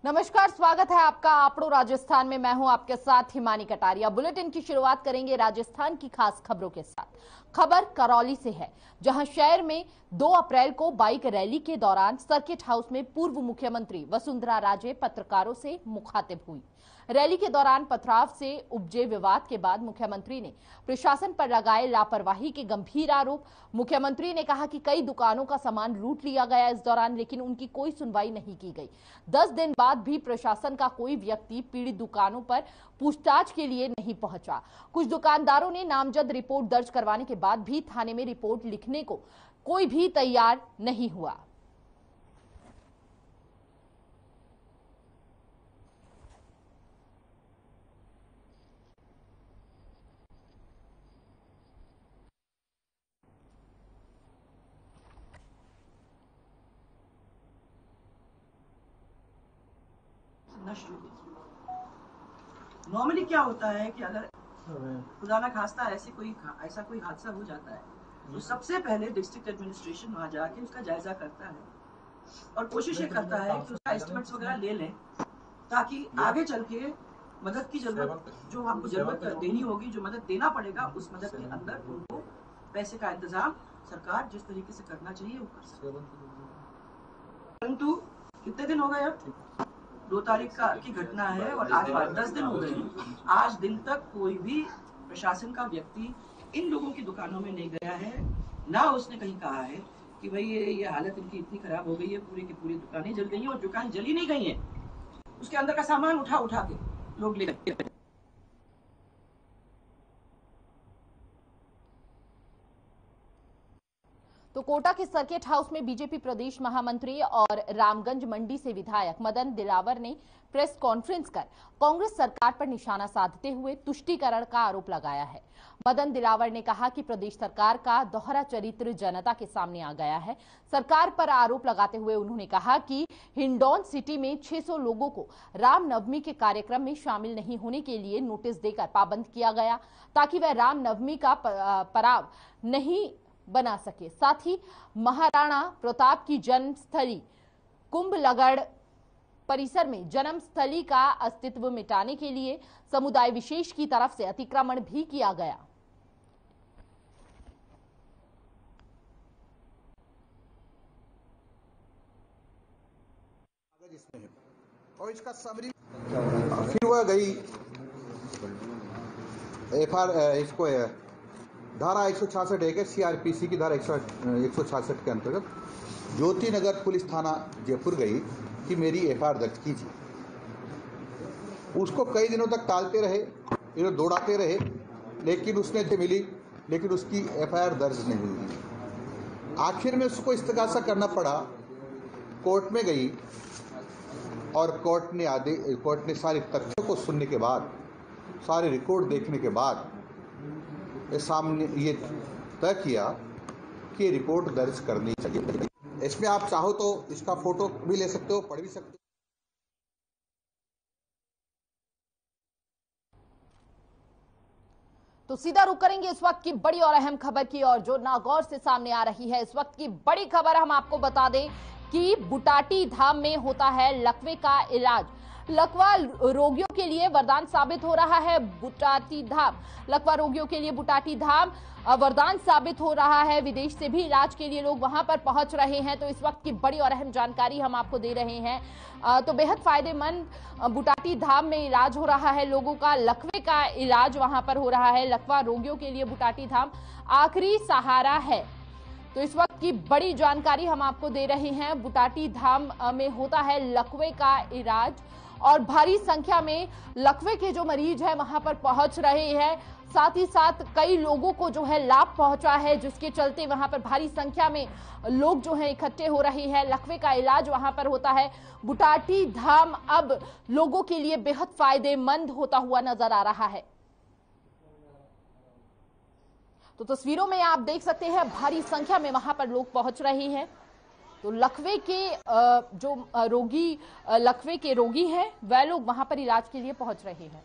नमस्कार, स्वागत है आपका आपड़ो राजस्थान में। मैं हूं आपके साथ हिमानी कटारिया। बुलेटिन की शुरुआत करेंगे राजस्थान की खास खबरों के साथ। खबर करौली से है, जहां शहर में 2 अप्रैल को बाइक रैली के दौरान सर्किट हाउस में पूर्व मुख्यमंत्री वसुंधरा राजे पत्रकारों से मुखातिब हुई। रैली के दौरान पथराव से उपजे विवाद के बाद मुख्यमंत्री ने प्रशासन पर लगाए लापरवाही के गंभीर आरोप। मुख्यमंत्री ने कहा कि कई दुकानों का सामान लूट लिया गया इस दौरान, लेकिन उनकी कोई सुनवाई नहीं की गई। 10 दिन बाद भी प्रशासन का कोई व्यक्ति पीड़ित दुकानों पर पूछताछ के लिए नहीं पहुंचा। कुछ दुकानदारों ने नामजद रिपोर्ट दर्ज करवाने के बाद भी थाने में रिपोर्ट लिखने को कोई भी तैयार नहीं हुआ। नष्ट हो गई। नॉर्मली क्या होता है कि अगर खुदा ना खास्ता ऐसा कोई हादसा हो जाता है तो सबसे पहले डिस्ट्रिक्ट एडमिनिस्ट्रेशन वहां जाके उसका जायजा करता है और कोशिश ये करता है कि उसका एस्टिमेट्स वगैरह ले लें, ताकि आगे चल के मदद की जरूरत जो हमको जरूरत देनी होगी, जो मदद देना पड़ेगा, उस मदद के अंदर उनको पैसे का इंतजाम सरकार जिस तरीके से करना चाहिए वो कर सकती है। परंतु कितने दिन हो गए, अब 2 तारीख की घटना है और आज 10 दिन हो गए। आज दिन तक कोई भी प्रशासन का व्यक्ति इन लोगों की दुकानों में नहीं गया है, ना उसने कहीं कहा है कि भाई ये हालत इनकी इतनी खराब हो गई है, पूरी की पूरी दुकानें जल गई हैं। और दुकान जली नहीं गई है, उसके अंदर का सामान उठा उठा के लोग ले गए। तो कोटा के सर्किट हाउस में बीजेपी प्रदेश महामंत्री और रामगंज मंडी से विधायक मदन दिलावर ने प्रेस कॉन्फ्रेंस कर कांग्रेस सरकार पर निशाना साधते हुए तुष्टीकरण का आरोप लगाया है। मदन दिलावर ने कहा कि प्रदेश सरकार का दोहरा चरित्र जनता के सामने आ गया है। सरकार पर आरोप लगाते हुए उन्होंने कहा कि हिंडौन सिटी में 600 लोगों को रामनवमी के कार्यक्रम में शामिल नहीं होने के लिए नोटिस देकर पाबंद किया गया, ताकि वह रामनवमी का पड़ाव नहीं बना सके। साथ ही महाराणा प्रताप की जन्मस्थली कुंभलगढ़ परिसर में जन्मस्थली का अस्तित्व मिटाने के लिए समुदाय विशेष की तरफ से अतिक्रमण भी किया गया। और इसका समरी फिर वह गई इसको धारा 166 है सीआरपीसी की धारा 166 के अंतर्गत ज्योति नगर पुलिस थाना जयपुर गई कि मेरी एफआईआर दर्ज कीजिए। उसको कई दिनों तक टालते रहे, इन्हें दौड़ाते रहे, लेकिन उसने मिली, लेकिन उसकी एफआईआर दर्ज नहीं हुई। आखिर में उसको इस्तगासा करना पड़ा, कोर्ट में गई और कोर्ट ने सारे तथ्यों को सुनने के बाद, सारे रिकॉर्ड देखने के बाद सामने ये तय किया कि रिपोर्ट दर्ज करनी चाहिए। इसमें आप चाहो तो इसका फोटो भी ले सकते हो, पढ़ भी सकते हो। तो सीधा रुक करेंगे इस वक्त की बड़ी और अहम खबर की और जो नागौर से सामने आ रही है। इस वक्त की बड़ी खबर हम आपको बता दें कि बुटाटी धाम में होता है लकवे का इलाज। लकवा रोगियों के लिए वरदान साबित हो रहा है बुटाटी धाम। लकवा रोगियों के लिए बुटाटी धाम वरदान साबित हो रहा है। विदेश से भी इलाज के लिए लोग वहां पर पहुंच रहे हैं। तो इस वक्त की बड़ी और अहम जानकारी हम आपको दे रहे हैं। तो बेहद फायदेमंद बुटाटी धाम में इलाज हो रहा है लोगों का। लकवे का इलाज वहां पर हो रहा है। लकवा रोगियों के लिए बुटाटी धाम आखिरी सहारा है। तो इस वक्त की बड़ी जानकारी हम आपको दे रहे हैं। बुटाटी धाम में होता है लकवे का इलाज और भारी संख्या में लकवे के जो मरीज हैं वहां पर पहुंच रहे हैं। साथ ही साथ कई लोगों को जो है लाभ पहुंचा है, जिसके चलते वहां पर भारी संख्या में लोग जो है इकट्ठे हो रहे हैं। लकवे का इलाज वहां पर होता है। बुटाटी धाम अब लोगों के लिए बेहद फायदेमंद होता हुआ नजर आ रहा है। तो तस्वीरों में आप देख सकते हैं भारी संख्या में वहां पर लोग पहुंच रहे हैं। तो लकवे के जो लकवे के रोगी हैं वह लोग वहां पर इलाज के लिए पहुंच रहे हैं।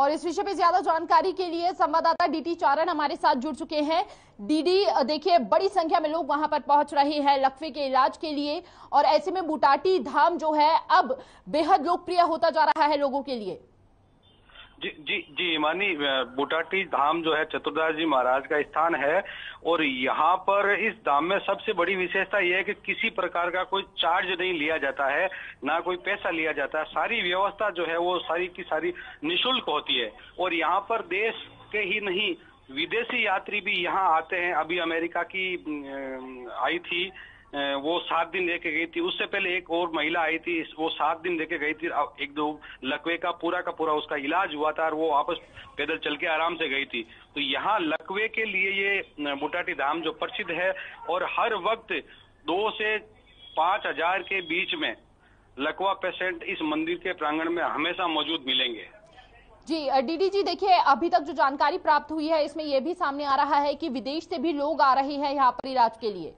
और इस विषय पे ज्यादा जानकारी के लिए संवाददाता डीटी चारण हमारे साथ जुड़ चुके हैं। डीडी, देखिए बड़ी संख्या में लोग वहां पर पहुंच रहे हैं लकवे के इलाज के लिए, और ऐसे में बुटाटी धाम जो है अब बेहद लोकप्रिय होता जा रहा है लोगों के लिए। जी मानी, बुटाटी धाम जो है चतुरदास जी महाराज का स्थान है, और यहाँ पर इस धाम में सबसे बड़ी विशेषता यह है कि किसी प्रकार का कोई चार्ज नहीं लिया जाता है, ना कोई पैसा लिया जाता है। सारी व्यवस्था जो है वो सारी की सारी निःशुल्क होती है, और यहाँ पर देश के ही नहीं विदेशी यात्री भी यहाँ आते हैं। अभी अमेरिका की आई थी, वो 7 दिन लेके गई थी। उससे पहले एक और महिला आई थी, वो 7 दिन लेके गई थी। एक दो लकवे का पूरा उसका इलाज हुआ था, और वो वापस पैदल चल के आराम से गई थी। तो यहाँ लकवे के लिए ये बुटाटी धाम जो प्रसिद्ध है, और हर वक्त 2 से 5 हजार के बीच में लकवा पेशेंट इस मंदिर के प्रांगण में हमेशा मौजूद मिलेंगे। जी डीडी जी, देखिए अभी तक जो जानकारी प्राप्त हुई है इसमें यह भी सामने आ रहा है कि विदेश से भी लोग आ रहे हैं यहाँ पर इलाज के लिए।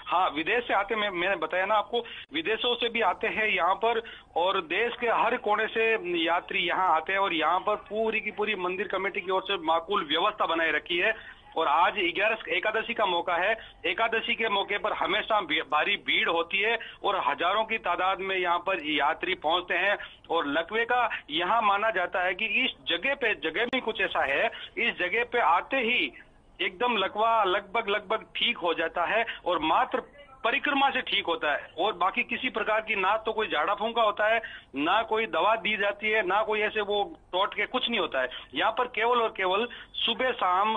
हाँ, विदेश से आते, मैंने बताया ना आपको, विदेशों से भी आते हैं यहाँ पर, और देश के हर कोने से यात्री यहाँ आते हैं। और यहाँ पर पूरी की पूरी मंदिर कमेटी की ओर से माकूल व्यवस्था बनाई रखी है। और आज 11 एकादशी का मौका है। एकादशी के मौके पर हमेशा भारी भीड़ होती है, और हजारों की तादाद में यहाँ पर यात्री पहुंचते हैं। और लकवे का यहाँ माना जाता है कि इस जगह में कुछ ऐसा है, इस जगह पे आते ही एकदम लकवा लगभग ठीक हो जाता है, और मात्र परिक्रमा से ठीक होता है। और बाकी किसी प्रकार की ना तो कोई झाड़ा फूंका होता है, ना कोई दवा दी जाती है, ना कोई ऐसे वो टोट के कुछ नहीं होता है। यहाँ पर केवल और केवल सुबह शाम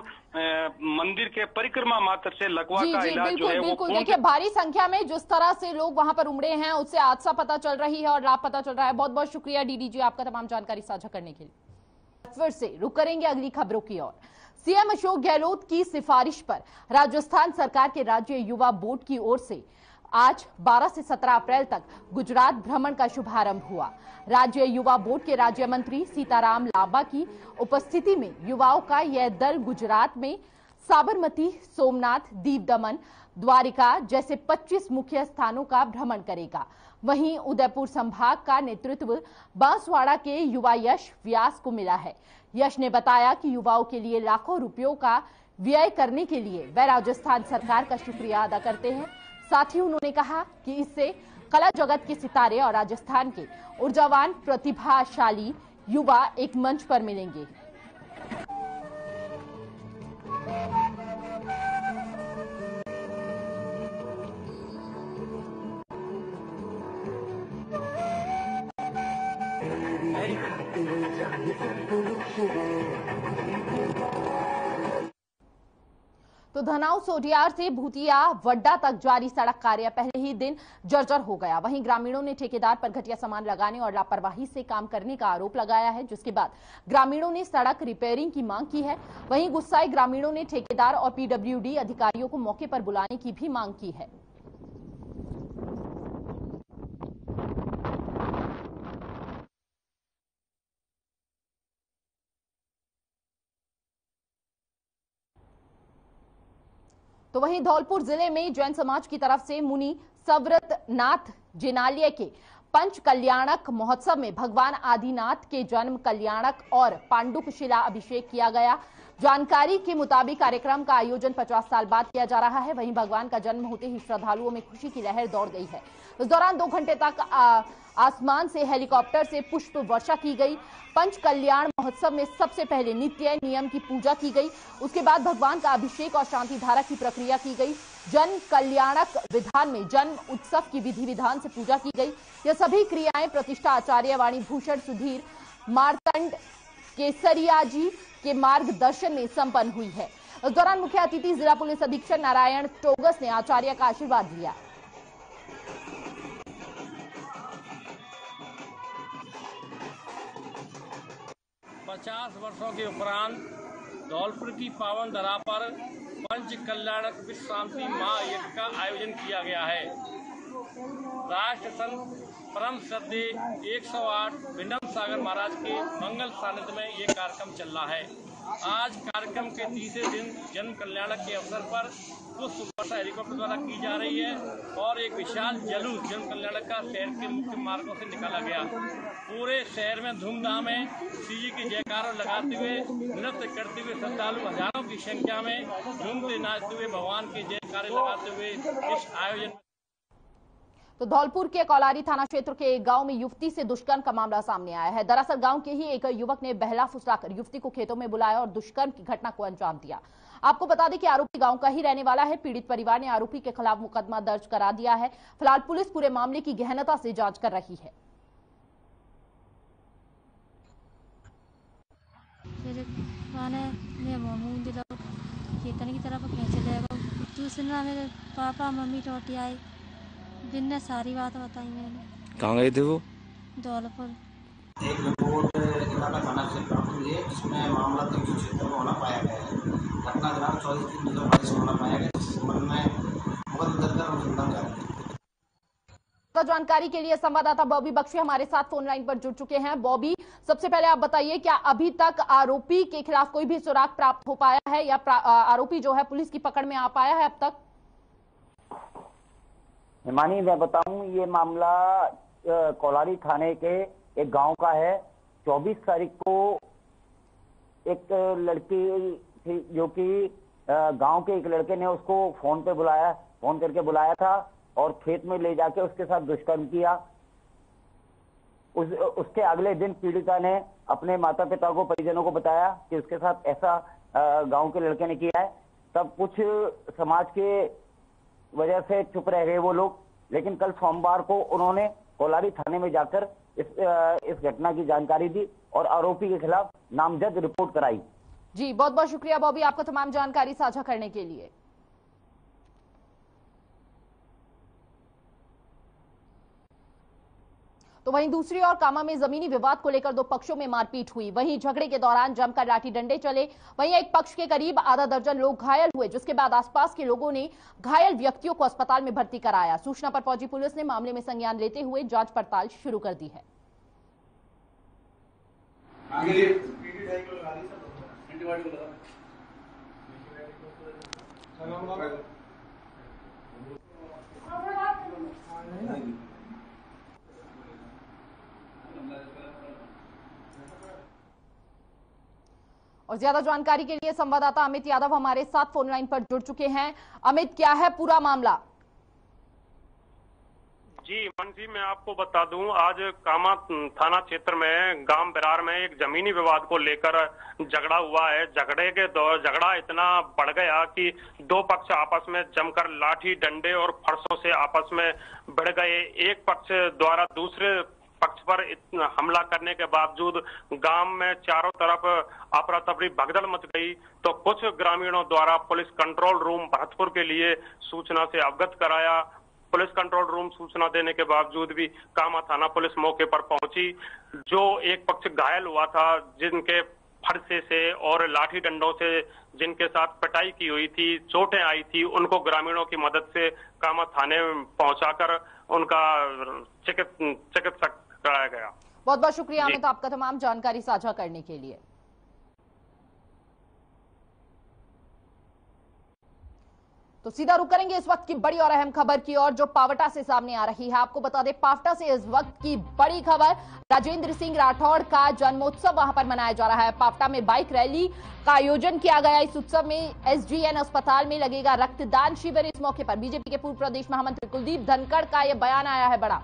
मंदिर के परिक्रमा मात्र से लकवा का इलाज जो है बिल्कुल। देखिए भारी संख्या में जिस तरह से लोग वहां पर उमड़े हैं उससे हादसा पता चल रही है और लाभ पता चल रहा है। बहुत बहुत शुक्रिया डीडी जी आपका तमाम जानकारी साझा करने के लिए। फिर से रुक करेंगे अगली खबरों की ओर। सीएम अशोक गहलोत की सिफारिश पर राजस्थान सरकार के राज्य युवा बोर्ड की ओर से आज 12 से 17 अप्रैल तक गुजरात भ्रमण का शुभारंभ हुआ। राज्य युवा बोर्ड के राज्य मंत्री सीताराम लांबा की उपस्थिति में युवाओं का यह दल गुजरात में साबरमती, सोमनाथ, दीव दमन, द्वारिका जैसे 25 मुख्य स्थानों का भ्रमण करेगा। वहीं उदयपुर संभाग का नेतृत्व बांसवाड़ा के युवा यश व्यास को मिला है। यश ने बताया कि युवाओं के लिए लाखों रुपयों का व्यय करने के लिए वे राजस्थान सरकार का शुक्रिया अदा करते हैं। साथ ही उन्होंने कहा कि इससे कला जगत के सितारे और राजस्थान के ऊर्जावान प्रतिभाशाली युवा एक मंच पर मिलेंगे। तो धनाऊ सोडियार से भूतिया वड्डा तक जारी सड़क कार्य पहले ही दिन जर्जर हो गया। वहीं ग्रामीणों ने ठेकेदार पर घटिया सामान लगाने और लापरवाही से काम करने का आरोप लगाया है, जिसके बाद ग्रामीणों ने सड़क रिपेयरिंग की मांग की है। वहीं गुस्साए ग्रामीणों ने ठेकेदार और पीडब्ल्यूडी अधिकारियों को मौके पर बुलाने की भी मांग की है। तो वहीं धौलपुर जिले में जैन समाज की तरफ से मुनि सव्रत नाथ जिनालय के पंच कल्याणक महोत्सव में भगवान आदिनाथ के जन्म, कल्याणक और पांडुक शिला अभिषेक किया गया। जानकारी के मुताबिक कार्यक्रम का आयोजन 50 साल बाद किया जा रहा है। वहीं भगवान का जन्म होते ही श्रद्धालुओं में खुशी की लहर दौड़ गई है। इस दौरान 2 घंटे तक आसमान से हेलीकॉप्टर से पुष्प वर्षा की गई। पंच कल्याण महोत्सव में सबसे पहले नित्य नियम की पूजा की गई। उसके बाद भगवान का अभिषेक और शांति धारा की प्रक्रिया की गई। जन कल्याणक विधान में जन्म उत्सव की विधि विधान से पूजा की गई। यह सभी क्रियाएं प्रतिष्ठा आचार्य वाणी भूषण सुधीर मार्तंड केसरिया जी के मार्गदर्शन में संपन्न हुई है। इस दौरान मुख्य अतिथि जिला पुलिस अधीक्षक नारायण टोगस ने आचार्य का आशीर्वाद लिया। पचास वर्षों के उपरांत धौलपुर की पावन धरा पर पंच कल्याणक विश्व शांति महायज्ञ का आयोजन किया गया है। राष्ट्र संत परम श्रद्धेय 108 विनम्र सागर महाराज के मंगल सानिध्य में ये कार्यक्रम चल रहा है। आज कार्यक्रम के तीसरे दिन जन कल्याण के अवसर पर पुष्प वर्षा हेलीकॉप्टर द्वारा की जा रही है और एक विशाल जुलूस जन कल्याण का शहर के मुख्य मार्गों से निकाला गया। पूरे शहर में धूमधाम है, सीजी की जयकारा लगाते हुए, नृत्य करते हुए श्रद्धालु हजारों की संख्या में झूमते नाचते हुए भगवान की जयकारे लगाते हुए इस आयोजन। तो धौलपुर के कौलारी थाना क्षेत्र के एक गांव में युवती से दुष्कर्म का मामला सामने आया है। दरअसल गांव के ही एक युवक ने बहला फुसलाकर युवती को खेतों में बुलाया और दुष्कर्म की घटना को अंजाम दिया। आपको बता दें कि आरोपी गांव का ही रहने वाला है। पीड़ित परिवार ने आरोपी के खिलाफ मुकदमा दर्ज करा दिया है। फिलहाल पुलिस पूरे मामले की गहनता से जांच कर रही है। खेतन की तरफ दूसरा मेरे पापा मम्मी रोटी आई, जिनने सारी बात बताई। मैंने कहाँ गए थे वो? धौलपुर। एक रिपोर्ट इलाका थाना से प्राप्त हुई है, जिसमें मामला 376 में होना पाया गया है। घटना दिनांक 24/3/2022 में होना पाया गया, जिस संबंध में मुकदमा दर्ज कर अनुसंधान जारी है। तो जानकारी के लिए संवाददाता बॉबी बख्शी हमारे साथ फोन लाइन पर जुड़ चुके हैं। बॉबी, सबसे पहले आप बताइए, क्या अभी तक आरोपी के खिलाफ कोई भी सुराग प्राप्त हो पाया है या आरोपी जो है पुलिस की पकड़ में आ पाया है अब तक? हिमानी, मैं बताऊं, ये मामला कौलारी थाने के एक गांव का है। 24 तारीख को एक लड़की थी जो कि गांव के एक लड़के ने उसको फोन करके बुलाया था और खेत में ले जाके उसके साथ दुष्कर्म किया। उसके अगले दिन पीड़िता ने अपने माता पिता को, परिजनों को बताया कि उसके साथ ऐसा गांव के लड़के ने किया है। तब कुछ समाज के वजह से चुप रह गए वो लोग, लेकिन कल सोमवार को उन्होंने कौलारी थाने में जाकर इस घटना की जानकारी दी और आरोपी के खिलाफ नामजद रिपोर्ट कराई। जी, बहुत बहुत शुक्रिया बॉबी, आपको तमाम जानकारी साझा करने के लिए। तो वहीं दूसरी ओर कामा में जमीनी विवाद को लेकर दो पक्षों में मारपीट हुई। वहीं झगड़े के दौरान जमकर लाठी डंडे चले। वहीं एक पक्ष के करीब आधा दर्जन लोग घायल हुए, जिसके बाद आसपास के लोगों ने घायल व्यक्तियों को अस्पताल में भर्ती कराया। सूचना पर पहुंची पुलिस ने मामले में संज्ञान लेते हुए जांच पड़ताल शुरू कर दी है। और ज्यादा जानकारी के लिए संवाददाता अमित यादव हमारे साथ फोन लाइन पर जुड़ चुके हैं। अमित, क्या है पूरा मामला? जी मन जी, मैं आपको बता दूं, आज कामा थाना क्षेत्र में गांव बिरार में एक जमीनी विवाद को लेकर झगड़ा हुआ है। झगड़ा इतना बढ़ गया कि दो पक्ष आपस में जमकर लाठी डंडे और फरसों से आपस में भिड़ गए। एक पक्ष द्वारा दूसरे पक्ष पर हमला करने के बावजूद गांव में चारों तरफ अफरा तफरी भगदड़ मच गई। तो कुछ ग्रामीणों द्वारा पुलिस कंट्रोल रूम भरतपुर के लिए सूचना से अवगत कराया। पुलिस कंट्रोल रूम सूचना देने के बावजूद भी कामा थाना पुलिस मौके पर पहुंची। जो एक पक्ष घायल हुआ था, जिनके फरसे से और लाठी डंडों से जिनके साथ पिटाई की हुई थी, चोटें आई थी, उनको ग्रामीणों की मदद से कामा थाने पहुंचाकर उनका चिकित्सक कराया गया। बहुत बहुत शुक्रिया अमित, आपका तमाम जानकारी साझा करने के लिए। तो सीधा रुक करेंगे इस वक्त की बड़ी और अहम खबर की ओर, जो पावटा से सामने आ रही है। आपको बता दें, पावटा से इस वक्त की बड़ी खबर, राजेंद्र सिंह राठौड़ का जन्मोत्सव वहां पर मनाया जा रहा है। पावटा में बाइक रैली का आयोजन किया गया। इस उत्सव में एसजीएन अस्पताल में लगेगा रक्तदान शिविर। इस मौके पर बीजेपी के पूर्व प्रदेश महामंत्री कुलदीप धनखड़ का यह बयान आया है बड़ा।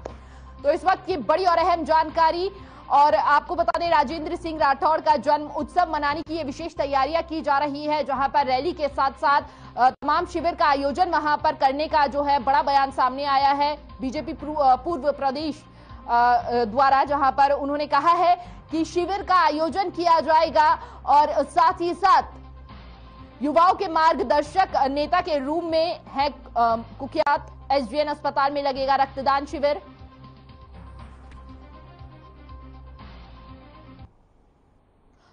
तो इस वक्त की बड़ी और अहम जानकारी, और आपको बता दें, राजेंद्र सिंह राठौड़ का जन्म उत्सव मनाने की ये विशेष तैयारियां की जा रही है, जहां पर रैली के साथ साथ तमाम शिविर का आयोजन वहां पर करने का जो है बड़ा बयान सामने आया है बीजेपी पूर्व प्रदेश द्वारा, जहां पर उन्होंने कहा है कि शिविर का आयोजन किया जाएगा और साथ ही साथ युवाओं के मार्गदर्शक नेता के रूप में है कुख्यात। एसजीएन अस्पताल में लगेगा रक्तदान शिविर।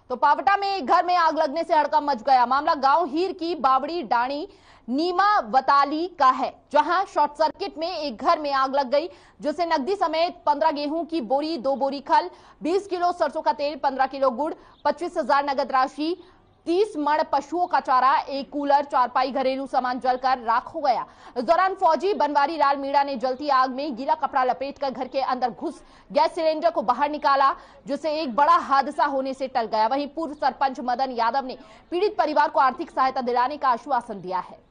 तो पावटा में एक घर में आग लगने से हड़कंप मच गया। मामला गांव हीर की बावड़ी डाणी नीमा वताली का है, जहां शॉर्ट सर्किट में एक घर में आग लग गई, जिससे नकदी समेत 15 गेहूं की बोरी, 2 बोरी खल, 20 किलो सरसों का तेल, 15 किलो गुड़, 25,000 नगद राशि, 30 मण पशुओं का चारा, एक कूलर, चारपाई, घरेलू सामान जलकर राख हो गया। इस दौरान फौजी बनवारी लाल मीणा ने जलती आग में गीला कपड़ा लपेटकर घर के अंदर घुस गैस सिलेंडर को बाहर निकाला, जिससे एक बड़ा हादसा होने से टल गया। वहीं पूर्व सरपंच मदन यादव ने पीड़ित परिवार को आर्थिक सहायता दिलाने का आश्वासन दिया है।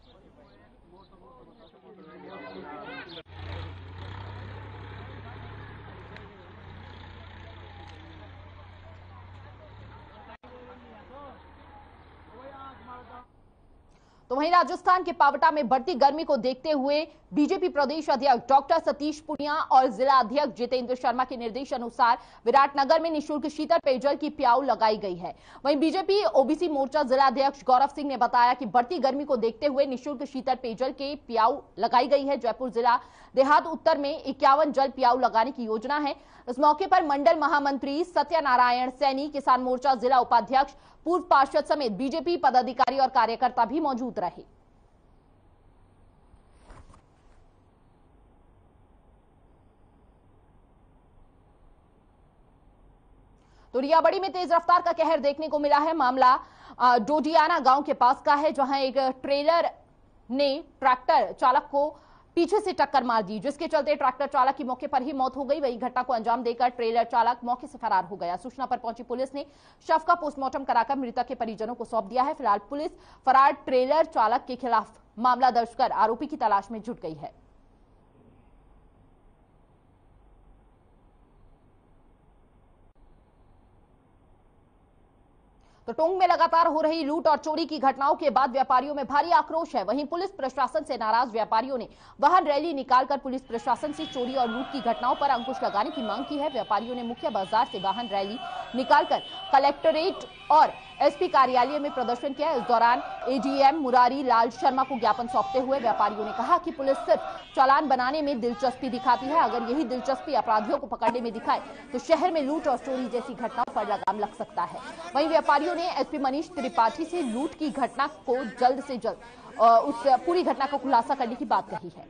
तो वहीं राजस्थान के पावटा में बढ़ती गर्मी को देखते हुए बीजेपी प्रदेश अध्यक्ष डॉक्टर सतीश पूनिया और जिला अध्यक्ष जितेंद्र शर्मा के निर्देश अनुसार विराटनगर में निःशुल्क शीतल पेयजल की प्याऊ लगाई गई है। वहीं बीजेपी ओबीसी मोर्चा जिला अध्यक्ष गौरव सिंह ने बताया कि बढ़ती गर्मी को देखते हुए निःशुल्क शीतल पेयजल के प्याऊ लगाई गई है। जयपुर जिला देहात उत्तर में 51 जल प्याऊ लगाने की योजना है। इस मौके पर मंडल महामंत्री सत्यनारायण सैनी, किसान मोर्चा जिला उपाध्यक्ष, पूर्व पार्षद समेत बीजेपी पदाधिकारी और कार्यकर्ता भी मौजूद रहे। तो रियाबड़ी में तेज रफ्तार का कहर देखने को मिला है। मामला डोडियाना गांव के पास का है, जहां एक ट्रेलर ने ट्रैक्टर चालक को पीछे से टक्कर मार दी, जिसके चलते ट्रैक्टर चालक की मौके पर ही मौत हो गई। वही घटना को अंजाम देकर ट्रेलर चालक मौके से फरार हो गया। सूचना पर पहुंची पुलिस ने शव का पोस्टमार्टम कराकर मृतक के परिजनों को सौंप दिया है। फिलहाल पुलिस फरार ट्रेलर चालक के खिलाफ मामला दर्ज कर आरोपी की तलाश में जुट गई है। तो टोंक में लगातार हो रही लूट और चोरी की घटनाओं के बाद व्यापारियों में भारी आक्रोश है। वहीं पुलिस प्रशासन से नाराज व्यापारियों ने वाहन रैली निकालकर पुलिस प्रशासन से चोरी और लूट की घटनाओं पर अंकुश लगाने की मांग की है। व्यापारियों ने मुख्य बाजार से वाहन रैली निकालकर कलेक्टरेट और एसपी कार्यालय में प्रदर्शन किया। इस दौरान एडीएम मुरारी लाल शर्मा को ज्ञापन सौंपते हुए व्यापारियों ने कहा कि पुलिस सिर्फ चालान बनाने में दिलचस्पी दिखाती है। अगर यही दिलचस्पी अपराधियों को पकड़ने में दिखाए तो शहर में लूट और चोरी जैसी घटनाओं पर लगाम लग सकता है। वहीं व्यापारियों ने एसपी मनीष त्रिपाठी से लूट की घटना को जल्द से जल्द उस पूरी घटना को खुलासा करने की बात कही है।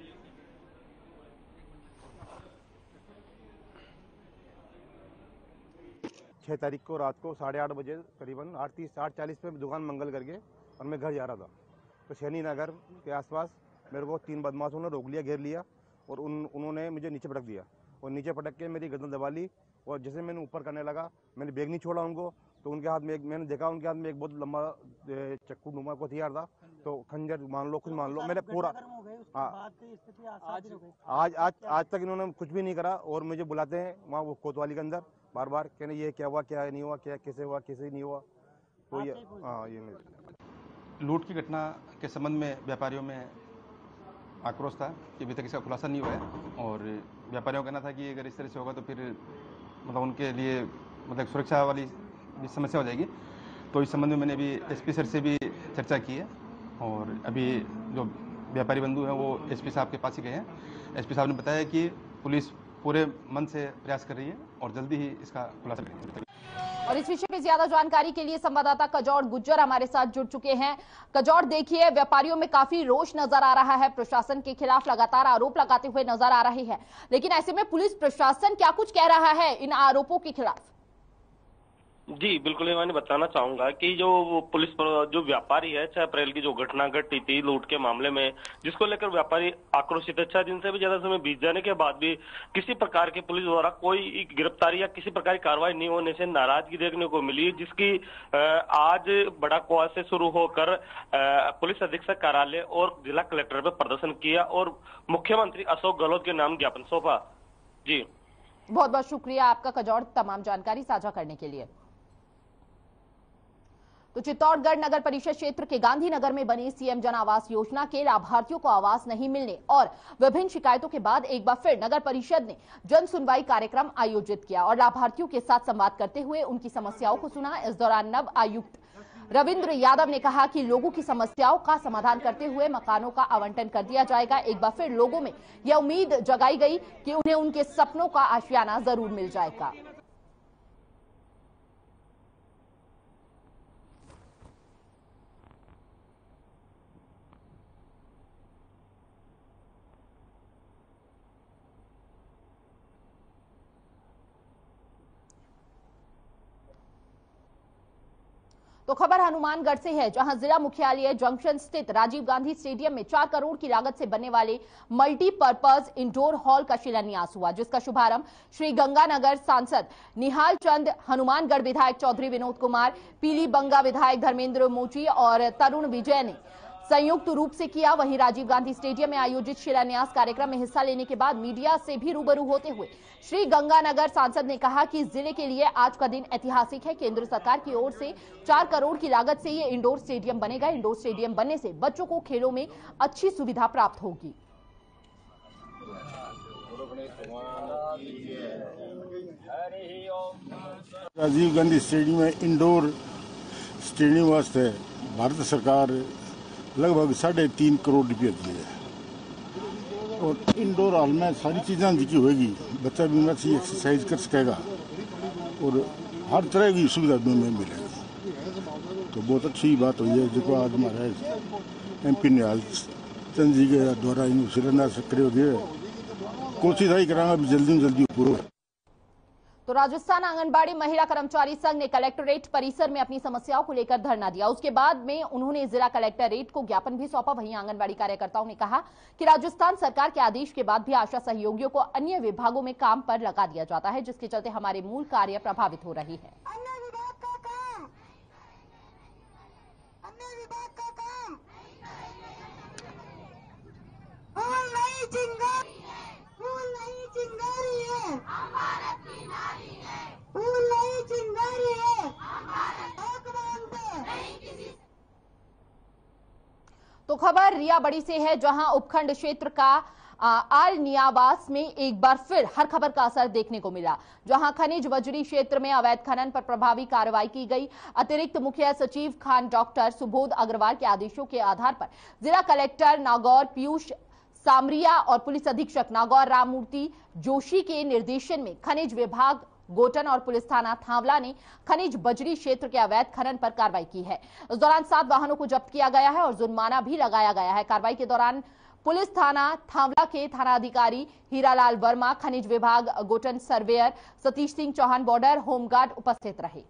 6 तारीख को रात को 8:30 बजे करीबन 8:40 पे दुकान मंगल करके और मैं घर जा रहा था, तो शनि नगर के आसपास मेरे को 3 बदमाशों ने रोक लिया, घेर लिया और उन्होंने मुझे नीचे पटक दिया और नीचे पटक के मेरी गर्दन दबा ली। और जैसे मैंने ऊपर करने लगा, मैंने बैग नहीं छोड़ा उनको, तो उनके हाथ में मैंने देखा उनके हाथ में एक बहुत लंबा चक्कू नुमा को हथियार था, तो खंजर मान लो, कुछ मान लो, मेरे पूरा आज तक इन्होंने कुछ भी नहीं करा। और मुझे बुलाते हैं वहाँ वो कोतवाली के अंदर बार बार, कहने ये क्या हुआ, क्या नहीं हुआ, क्या कैसे हुआ, कैसे नहीं हुआ। तो ये लूट की घटना के संबंध में व्यापारियों में आक्रोश था कि अभी तक इसका खुलासा नहीं हुआ है और व्यापारियों का कहना था कि अगर इस तरह से होगा तो फिर मतलब उनके लिए मतलब सुरक्षा वाली भी समस्या हो जाएगी। तो इस संबंध में मैंने अभी एसपी सर से भी चर्चा की है और अभी जो व्यापारी बंधु हैं वो एसपी साहब के पास ही गए हैं। एसपी साहब ने बताया कि पुलिस पूरे मन से प्रयास कर रही है और जल्दी ही इसका खुलासा करेगी। और इस विषय में ज्यादा जानकारी के लिए संवाददाता कजौड़ गुज्जर हमारे साथ जुड़ चुके हैं। कजौड़, देखिए व्यापारियों में काफी रोष नजर आ रहा है, प्रशासन के खिलाफ लगातार आरोप लगाते हुए नजर आ रही है, लेकिन ऐसे में पुलिस प्रशासन क्या कुछ कह रहा है इन आरोपों के खिलाफ? जी बिल्कुल, मैं बताना चाहूंगा कि जो पुलिस जो व्यापारी है 6 अप्रैल की जो घटना घटी थी लूट के मामले में, जिसको लेकर व्यापारी आक्रोशित है। 6 दिन से भी ज्यादा समय बीत जाने के बाद भी किसी प्रकार की पुलिस द्वारा कोई गिरफ्तारी या किसी प्रकार की कार्रवाई नहीं होने से नाराजगी देखने को मिली, जिसकी आज बड़ा कुआ से शुरू होकर पुलिस अधीक्षक कार्यालय और जिला कलेक्टर पे प्रदर्शन किया और मुख्यमंत्री अशोक गहलोत के नाम ज्ञापन सौंपा। जी बहुत बहुत शुक्रिया आपका कजौड़, तमाम जानकारी साझा करने के लिए। तो चित्तौड़गढ़ नगर परिषद क्षेत्र के गांधीनगर में बनी सीएम जन आवास योजना के लाभार्थियों को आवास नहीं मिलने और विभिन्न शिकायतों के बाद एक बार फिर नगर परिषद ने जन सुनवाई कार्यक्रम आयोजित किया और लाभार्थियों के साथ संवाद करते हुए उनकी समस्याओं को सुना। इस दौरान नव आयुक्त रविंद्र यादव ने कहा कि लोगों की समस्याओं का समाधान करते हुए मकानों का आवंटन कर दिया जाएगा। एक बार फिर लोगों में यह उम्मीद जगाई गई कि उन्हें उनके सपनों का आशियाना जरूर मिल जाएगा। तो तो खबर हनुमानगढ़ से है, जहां जिला मुख्यालय जंक्शन स्थित राजीव गांधी स्टेडियम में 4 करोड़ की लागत से बनने वाले मल्टीपर्पज इंडोर हॉल का शिलान्यास हुआ, जिसका शुभारंभ श्री गंगानगर सांसद निहाल चंद, हनुमानगढ़ विधायक चौधरी विनोद कुमार, पीलीबंगा विधायक धर्मेंद्र मोची और तरुण विजय ने संयुक्त रूप से किया। वहीं राजीव गांधी स्टेडियम में आयोजित शिलान्यास कार्यक्रम में हिस्सा लेने के बाद मीडिया से भी रूबरू होते हुए श्री गंगानगर सांसद ने कहा कि जिले के लिए आज का दिन ऐतिहासिक है। केंद्र सरकार की ओर से 4 करोड़ की लागत से ये इंडोर स्टेडियम बनेगा। इंडोर स्टेडियम बनने से बच्चों को खेलों में अच्छी सुविधा प्राप्त होगी। राजीव गांधी स्टेडियम में इंडोर स्टेडियम वास्ते भारत सरकार लगभग 3.5 करोड़ रुपये दिए है और इंडोर हॉल में सारी चीज़ें जिकी होगी, बच्चा भी में एक्सरसाइज कर सकेगा और हर तरह की सुविधा में मिलेगी। तो बहुत अच्छी बात हुई है जो आज हमारे MP निहाल चंद जी के द्वारा इन शिलान्यास करे हुए, कोशिश यही करांगा जल्दी में जल्दी पूरा। तो राजस्थान आंगनबाड़ी महिला कर्मचारी संघ ने कलेक्टरेट परिसर में अपनी समस्याओं को लेकर धरना दिया। उसके बाद में उन्होंने जिला कलेक्टरेट को ज्ञापन भी सौंपा। वहीं आंगनबाड़ी कार्यकर्ताओं ने कहा कि राजस्थान सरकार के आदेश के बाद भी आशा सहयोगियों को अन्य विभागों में काम पर लगा दिया जाता है, जिसके चलते हमारे मूल कार्य प्रभावित हो रही है। तो खबर रियाबड़ी से है, जहां उपखंड क्षेत्र का आल नियावास में एक बार फिर हर खबर का असर देखने को मिला, जहां खनिज बजरी क्षेत्र में अवैध खनन पर प्रभावी कार्रवाई की गई। अतिरिक्त मुख्य सचिव खान डॉक्टर सुबोध अग्रवाल के आदेशों के आधार पर जिला कलेक्टर नागौर पीयूष सामरिया और पुलिस अधीक्षक नागौर राममूर्ति जोशी के निर्देशन में खनिज विभाग गोटन और पुलिस थाना थावला ने खनिज बजरी क्षेत्र के अवैध खनन पर कार्रवाई की है। इस दौरान 7 वाहनों को जब्त किया गया है और जुर्माना भी लगाया गया है। कार्रवाई के दौरान पुलिस थाना थावला के थानाधिकारी हीरालाल वर्मा, खनिज विभाग Gotan surveyor Satish Singh Chauhan, border home guard उपस्थित रहे।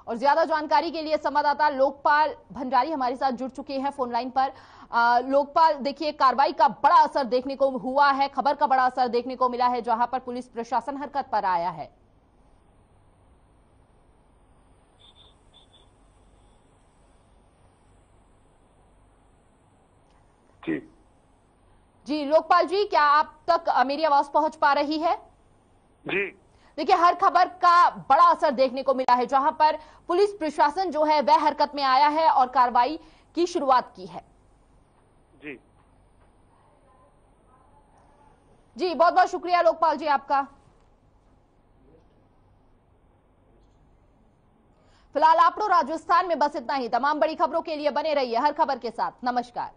और ज्यादा जानकारी के लिए संवाददाता लोकपाल भंडारी हमारे साथ जुड़ चुके हैं फोन लाइन पर। लोकपाल, देखिए कार्रवाई का बड़ा असर देखने को हुआ है, खबर का बड़ा असर देखने को मिला है, जहां पर पुलिस प्रशासन हरकत पर आया है। जी लोकपाल जी, क्या आप तक मेरी आवाज पहुंच पा रही है? जी देखिए हर खबर का बड़ा असर देखने को मिला है, जहां पर पुलिस प्रशासन जो है वह हरकत में आया है और कार्रवाई की शुरुआत की है। जी बहुत बहुत शुक्रिया लोकपाल जी आपका। फिलहाल आप लोग राजस्थान में बस इतना ही। तमाम बड़ी खबरों के लिए बने रहिए हर खबर के साथ। नमस्कार।